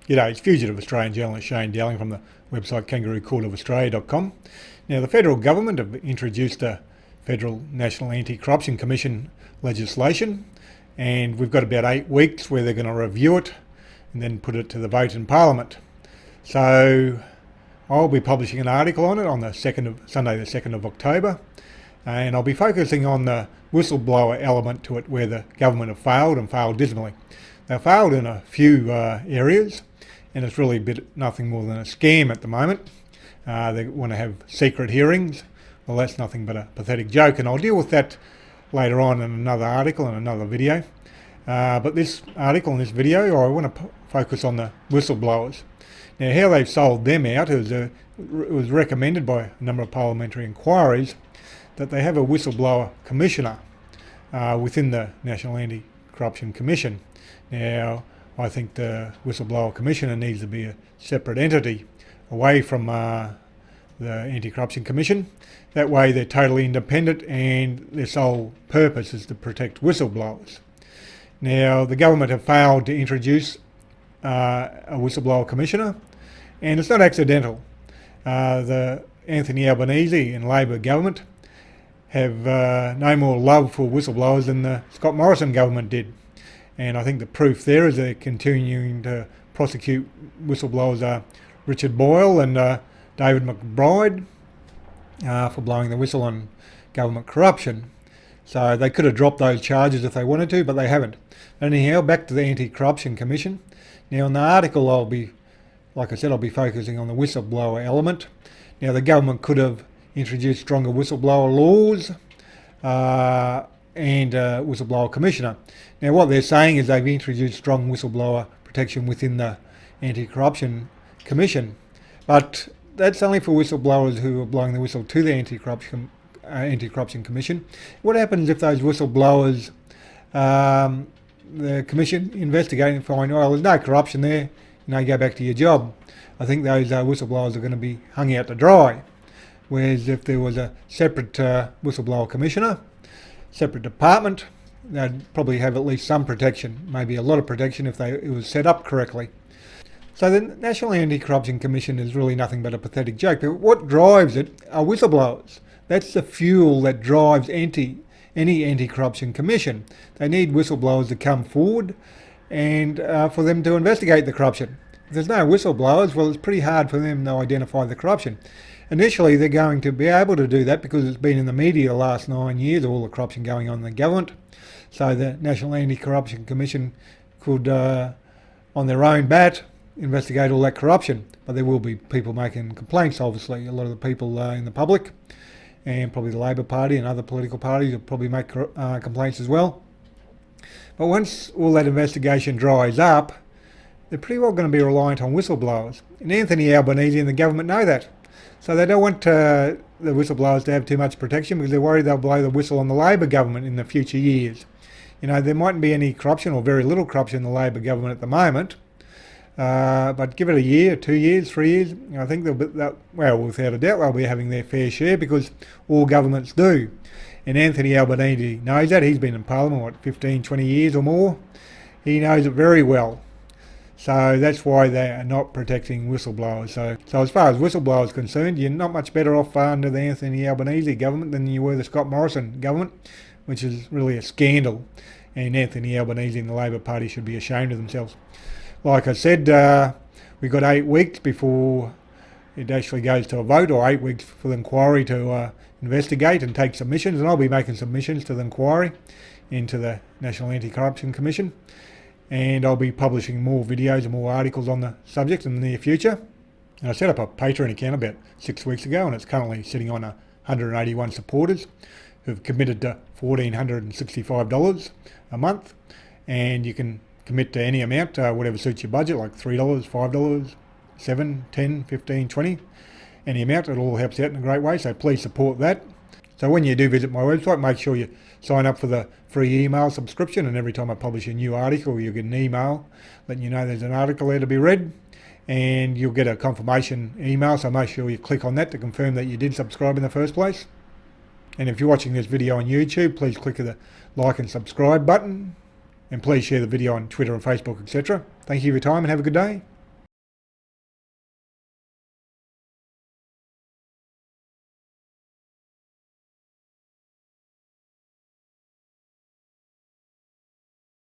G'day, it's fugitive Australian journalist Shane Dowling from the website kangaroocourtofaustralia.com. Now, the federal government have introduced a Federal National Anti-Corruption Commission legislation, and we've got about 8 weeks where they're going to review it and then put it to the vote in Parliament. So I'll be publishing an article on it on the Sunday the 2nd of October, and I'll be focusing on the whistleblower element to it, where the government have failed and failed dismally. They've failed in a few areas, and it's really nothing more than a scam at the moment. They want to have secret hearings. Well, that's nothing but a pathetic joke, and I'll deal with that later on in another article and another video. But this article and this video, I want to focus on the whistleblowers. Now, how they've sold them out is it was recommended by a number of parliamentary inquiries that they have a whistleblower commissioner within the National Anti-Corruption Commission. Now, I think the whistleblower commissioner needs to be a separate entity away from the Anti-Corruption Commission. That way they're totally independent and their sole purpose is to protect whistleblowers. Now, the government have failed to introduce a whistleblower commissioner, and it's not accidental. The Anthony Albanese and Labor government have no more love for whistleblowers than the Scott Morrison government did. And I think the proof there is they're continuing to prosecute whistleblowers Richard Boyle and David McBride for blowing the whistle on government corruption. So they could have dropped those charges if they wanted to, but they haven't. Anyhow, back to the Anti-Corruption Commission. Now, in the article I'll be focusing on the whistleblower element. Now, the government could have introduced stronger whistleblower laws and whistleblower commissioner. Now, what they're saying is they've introduced strong whistleblower protection within the Anti-Corruption Commission, but that's only for whistleblowers who are blowing the whistle to the Anti-Corruption Commission. What happens if those whistleblowers, the commission investigate and find, oh, there's no corruption there, go back to your job? I think those whistleblowers are going to be hung out to dry. Whereas if there was a separate whistleblower commissioner, separate department, they'd probably have at least some protection, maybe a lot of protection if it was set up correctly. So the National Anti-Corruption Commission is really nothing but a pathetic joke. But what drives it are whistleblowers. That's the fuel that drives any anti-corruption commission. They need whistleblowers to come forward and for them to investigate the corruption. If there's no whistleblowers, well, it's pretty hard for them to identify the corruption. Initially, they're going to be able to do that because it's been in the media the last 9 years, all the corruption going on in the government. So the National Anti-Corruption Commission could, on their own bat, investigate all that corruption. But there will be people making complaints, obviously. A lot of the people in the public, and probably the Labor Party and other political parties will probably make complaints as well. But once all that investigation dries up, they're pretty well going to be reliant on whistleblowers. And Anthony Albanese and the government know that. So they don't want the whistleblowers to have too much protection because they're worried they'll blow the whistle on the Labor government in the future years. There mightn't be any corruption or very little corruption in the Labor government at the moment, but give it a year, 2 years, 3 years, I think without a doubt they'll be having their fair share because all governments do. And Anthony Albanese knows that. He's been in Parliament, 15, 20 years or more. He knows it very well. So that's why they are not protecting whistleblowers. So as far as whistleblowers are concerned, you're not much better off under the Anthony Albanese government than you were the Scott Morrison government, which is really a scandal. And Anthony Albanese and the Labor Party should be ashamed of themselves. Like I said, we've got 8 weeks before it actually goes to a vote, or 8 weeks for the inquiry to investigate and take submissions. And I'll be making submissions to the inquiry into the National Anti-Corruption Commission. And I'll be publishing more videos and more articles on the subject in the near future. And I set up a Patreon account about 6 weeks ago, and it's currently sitting on 181 supporters who've committed to $1,465 a month. And you can commit to any amount, whatever suits your budget, like $3, $5, $7, $10, $15, $20. Any amount, it all helps out in a great way, so please support that. So when you do visit my website, make sure you sign up for the free email subscription, and every time I publish a new article, you'll get an email letting you know there's an article there to be read, and you'll get a confirmation email, so make sure you click on that to confirm that you did subscribe in the first place. And if you're watching this video on YouTube, please click the like and subscribe button, and please share the video on Twitter and Facebook, etc. Thank you for your time and have a good day.